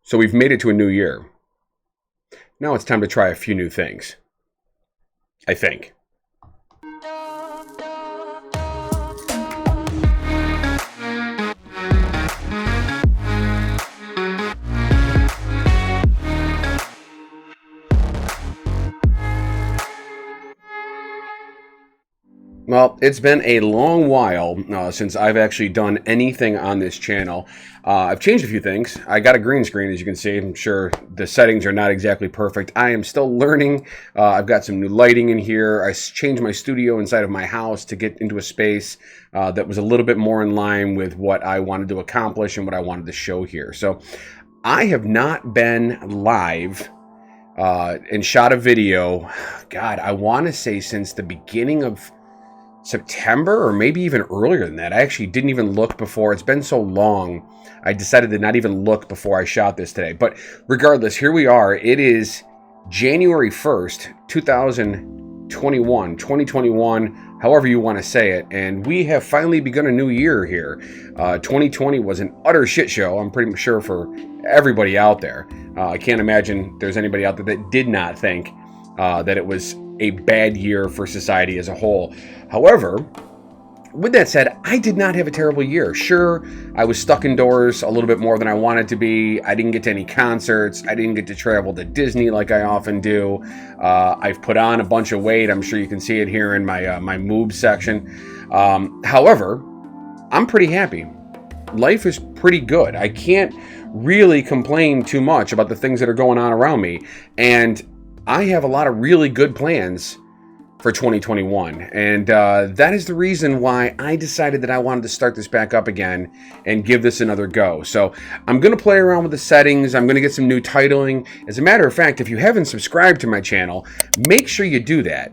So we've made it to a new year. Now it's time to try a few new things. I think. Well, it's been a long while since I've actually done anything on this channel. I've changed a few things. I got a green screen, as you can see. I'm sure the settings are not exactly perfect. I am still learning. I've got some new lighting in here. I changed my studio inside of my house to get into a space that was a little bit more in line with what I wanted to accomplish and what I wanted to show here. So I have not been live and shot a video, God, I want to say since the beginning of September, or maybe even earlier than that. I actually didn't even look before. It's been so long, I decided to not even look before I shot this today. But regardless, here we are. It is January 1st, 2021, however you want to say it. And we have finally begun a new year here. 2020 was an utter shit show, I'm pretty sure, for everybody out there. I can't imagine there's anybody out there that did not think that it was a bad year for society as a whole. However, with that said, I did not have a terrible year. Sure, I was stuck indoors a little bit more than I wanted to be. I didn't get to any concerts. I didn't get to travel to Disney like I often do. I've put on a bunch of weight. I'm sure you can see it here in my my moob section. However, I'm pretty happy. Life is pretty good. I can't really complain too much about the things that are going on around me. And I have a lot of really good plans for 2021, and that is the reason why I decided that I wanted to start this back up again and give this another go. So I'm going to play around with the settings. I'm going to get some new titling. As a matter of fact, if you haven't subscribed to my channel, make sure you do that.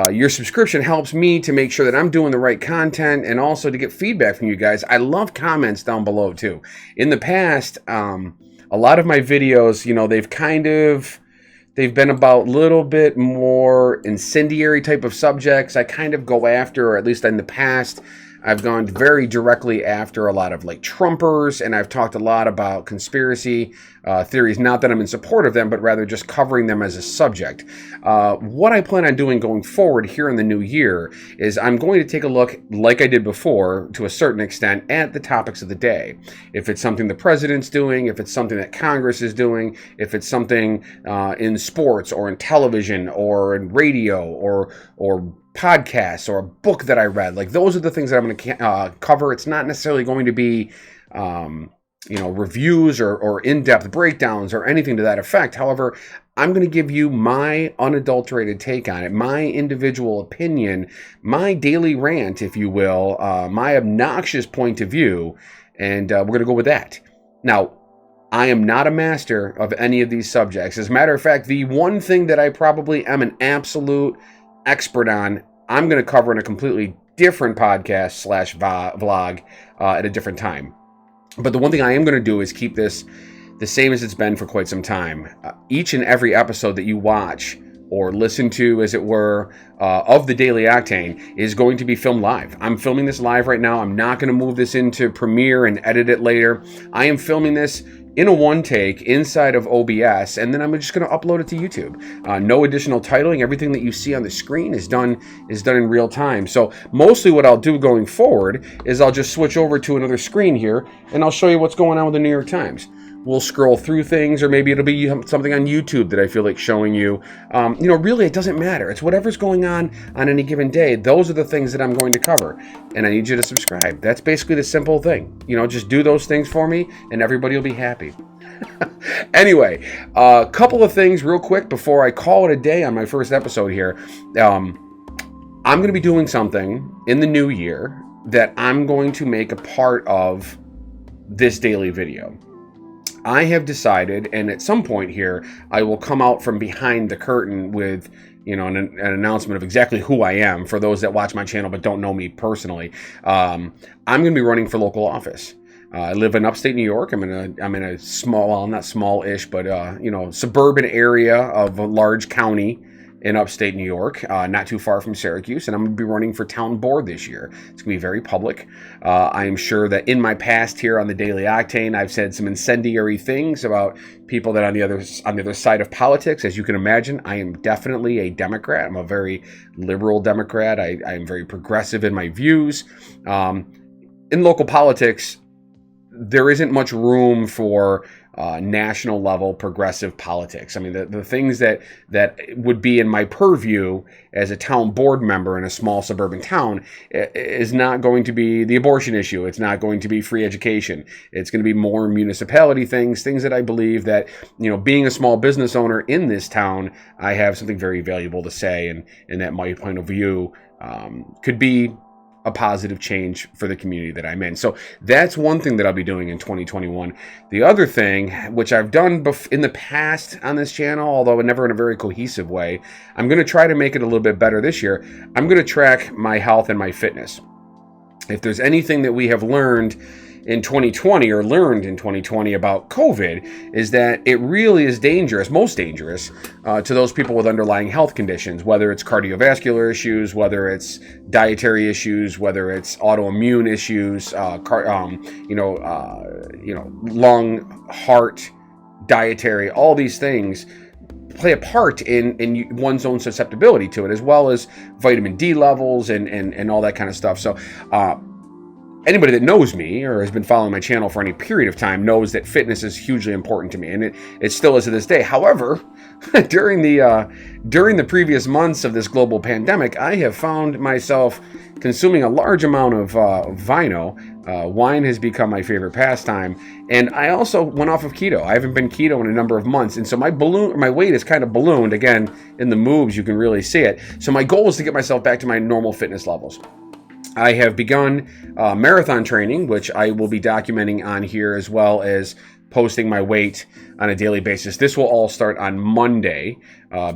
Your subscription helps me to make sure that I'm doing the right content and also to get feedback from you guys. I love comments down below too. In the past, a lot of my videos, you know, they've been about a little bit more incendiary type of subjects. I kind of go after, or at least in the past, I've gone very directly after a lot of like Trumpers, and I've talked a lot about conspiracy theories. Not that I'm in support of them, but rather just covering them as a subject. What I plan on doing going forward here in the new year is I'm going to take a look, like I did before, to a certain extent, at the topics of the day. If it's something the president's doing, if it's something that Congress is doing, if it's something in sports or in television or in radio or podcasts or a book that I read, like those are the things that I'm going to cover. It's not necessarily going to be reviews or in-depth breakdowns or anything to that effect. However, I'm going to give you my unadulterated take on it, my individual opinion, my daily rant, if you will, my obnoxious point of view, and we're going to go with that. Now, I am not a master of any of these subjects. As a matter of fact, the one thing that I probably am an absolute expert on, I'm going to cover in a completely different podcast / vlog at a different time. But the one thing I am going to do is keep this the same as it's been for quite some time. Each and every episode that you watch or listen to, as it were, of the Daily Octane is going to be filmed live. I'm filming this live right now. I'm not going to move this into Premiere and edit it later. I am filming this in a one take inside of OBS, and then I'm just going to upload it to YouTube. No additional titling. Everything that you see on the screen is done in real time. So mostly what I'll do going forward is I'll just switch over to another screen here, and I'll show you what's going on with the New York Times. We'll scroll through things, or maybe it'll be something on YouTube that I feel like showing you. Really, it doesn't matter. It's whatever's going on any given day. Those are the things that I'm going to cover, and I need you to subscribe. That's basically the simple thing. Just do those things for me, and everybody will be happy. Anyway, a couple of things real quick before I call it a day on my first episode here. I'm going to be doing something in the new year that I'm going to make a part of this daily video. I have decided, and at some point here, I will come out from behind the curtain with, an announcement of exactly who I am for those that watch my channel but don't know me personally. I'm going to be running for local office. I live in upstate New York. I'm in a small, well, not small-ish, but suburban area of a large county in upstate New York, not too far from Syracuse, and I'm going to be running for town board this year. It's going to be very public. I am sure that in my past here on the Daily Octane, I've said some incendiary things about people that on the other side of politics. As you can imagine, I am definitely a Democrat. I'm a very liberal Democrat. I am very progressive in my views. In local politics, there isn't much room for national level progressive politics. I mean, the things that would be in my purview as a town board member in a small suburban town is not going to be the abortion issue. It's not going to be free education. It's going to be more municipality things that I believe that, being a small business owner in this town, I have something very valuable to say, and that my point of view could be a positive change for the community that I'm in. So that's one thing that I'll be doing in 2021. The other thing, which I've done in the past on this channel, although never in a very cohesive way, I'm going to try to make it a little bit better this year. I'm going to track my health and my fitness. If there's anything that we have learned in 2020 or learned in 2020 about COVID, is that it really is dangerous, most dangerous, to those people with underlying health conditions, whether it's cardiovascular issues, whether it's dietary issues, whether it's autoimmune issues, lung, heart, dietary, all these things play a part in one's own susceptibility to it, as well as vitamin D levels and all that kind of stuff. So, anybody that knows me or has been following my channel for any period of time knows that fitness is hugely important to me, and it still is to this day. However, during the previous months of this global pandemic, I have found myself consuming a large amount of vino. Wine has become my favorite pastime, and I also went off of keto. I haven't been keto in a number of months, and so my weight is kind of ballooned. Again, in the moves, you can really see it. So my goal is to get myself back to my normal fitness levels. I have begun marathon training, which I will be documenting on here, as well as posting my weight on a daily basis. This will all start on Monday.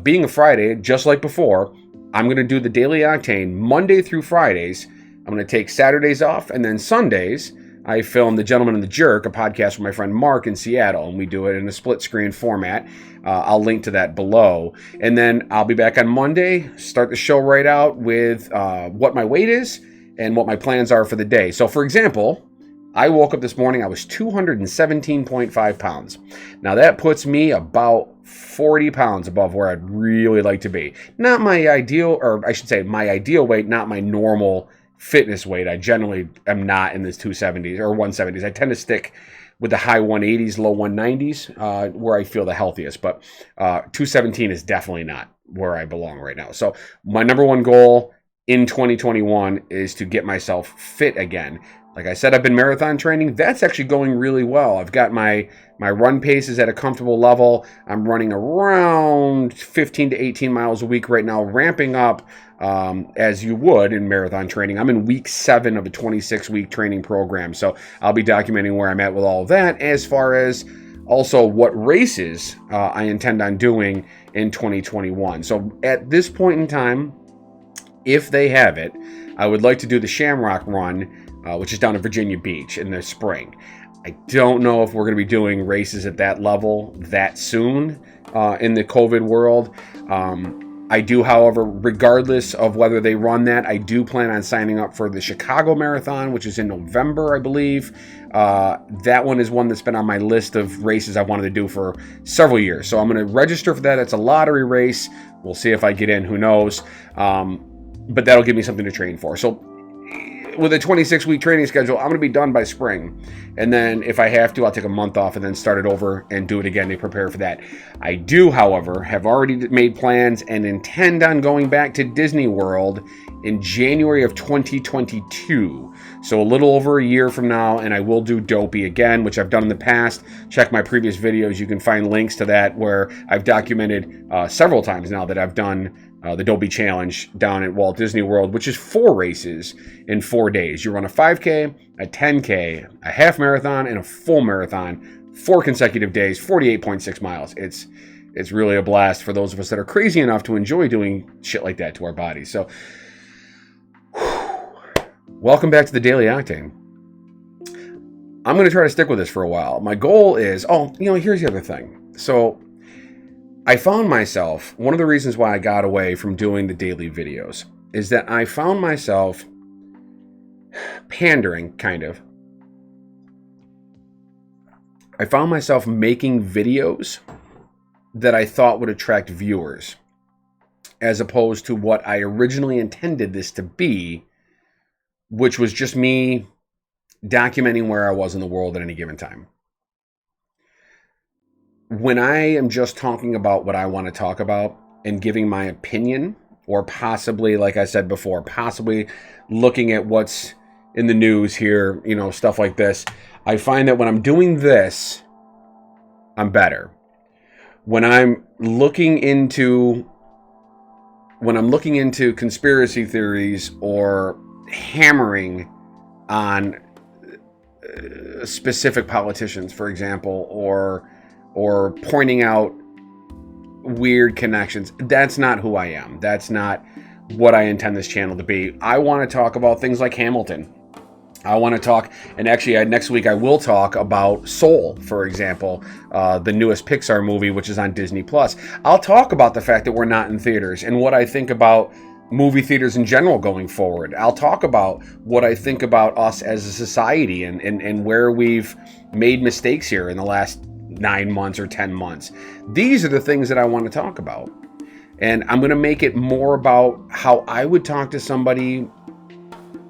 Being a Friday, just like before, I'm going to do the Daily Octane Monday through Fridays. I'm going to take Saturdays off, and then Sundays, I film The Gentleman and the Jerk, a podcast with my friend Mark in Seattle, and we do it in a split-screen format. I'll link to that below. And then I'll be back on Monday, start the show right out with what my weight is and what my plans are for the day. So, for example, I woke up this morning, I was 217.5 pounds. Now, that puts me about 40 pounds above where I'd really like to be. Not my ideal, or I should say my ideal weight, not my normal fitness weight. I generally am not in this 270s or 170s. I tend to stick with the high 180s, low 190s, where I feel the healthiest. But 217 is definitely not where I belong right now. So my number one goal in 2021 is to get myself fit again. Like I said, I've been marathon training. That's actually going really well. I've got my run pace is at a comfortable level. I'm running around 15 to 18 miles a week right now, ramping up as you would in marathon training. I'm in week 7 of a 26-week training program. So I'll be documenting where I'm at with all of that, as far as also what races I intend on doing in 2021. So at this point in time, if they have it, I would like to do the Shamrock Run, which is down in Virginia Beach in the spring. I don't know if we're going to be doing races at that level that soon in the COVID world. I do, however, regardless of whether they run that, I do plan on signing up for the Chicago Marathon, which is in November, I believe. That one is one that's been on my list of races I wanted to do for several years. So I'm going to register for that. It's a lottery race. We'll see if I get in. Who knows? But that'll give me something to train for. So with a 26-week training schedule, I'm going to be done by spring. And then if I have to, I'll take a month off and then start it over and do it again to prepare for that. I do, however, have already made plans and intend on going back to Disney World in January of 2022. So a little over a year from now, and I will do Dopey again, which I've done in the past. Check my previous videos. You can find links to that where I've documented several times now that I've done the Dopey Challenge down at Walt Disney World, which is 4 races in 4 days. You run a 5K, a 10K, a half marathon, and a full marathon, 4 consecutive days, 48.6 miles. It's really a blast for those of us that are crazy enough to enjoy doing shit like that to our bodies. So, welcome back to the Daily Octane. I'm going to try to stick with this for a while. My goal is, here's the other thing. So, I found myself, one of the reasons why I got away from doing the daily videos is that I found myself pandering, kind of. I found myself making videos that I thought would attract viewers, as opposed to what I originally intended this to be, which was just me documenting where I was in the world at any given time. When I am just talking about what I want to talk about and giving my opinion, or possibly, like I said before, possibly looking at what's in the news here, you know, stuff like this, I find that when I'm doing this, I'm better. When I'm looking into conspiracy theories or hammering on specific politicians, for example, or pointing out weird connections, that's not who I am. That's not what I intend this channel to be. I want to talk about things like Hamilton. I want to talk, and actually next week I will talk about Soul, for example, the newest Pixar movie, which is on Disney+. I'll talk about the fact that we're not in theaters and what I think about movie theaters in general going forward. I'll talk about what I think about us as a society and where we've made mistakes here in the last 9 months or 10 months. These are the things that I want to talk about. And I'm going to make it more about how I would talk to somebody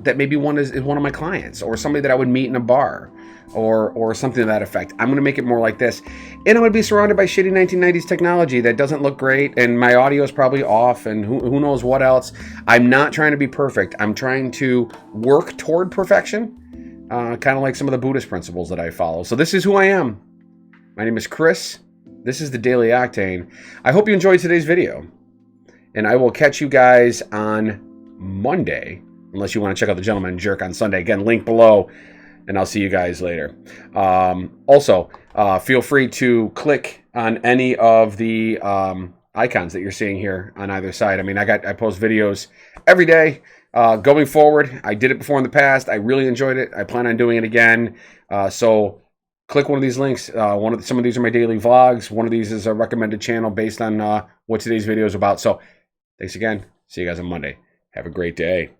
that maybe is one of my clients, or somebody that I would meet in a bar, or something to that effect. I'm going to make it more like this. And I'm going to be surrounded by shitty 1990s technology that doesn't look great, and my audio is probably off, and who knows what else. I'm not trying to be perfect. I'm trying to work toward perfection, kind of like some of the Buddhist principles that I follow. So this is who I am. My name is Chris. This is the Daily Octane. I hope you enjoyed today's video, and I will catch you guys on Monday, unless you want to check out the Gentleman Jerk on Sunday. Again, link below, and I'll see you guys later. Also, feel free to click on any of the icons that you're seeing here on either side. I mean, I post videos every day going forward. I did it before in the past. I really enjoyed it. I plan on doing it again. So click one of these links. Some of these are my daily vlogs. One of these is a recommended channel based on what today's video is about. So thanks again. See you guys on Monday. Have a great day.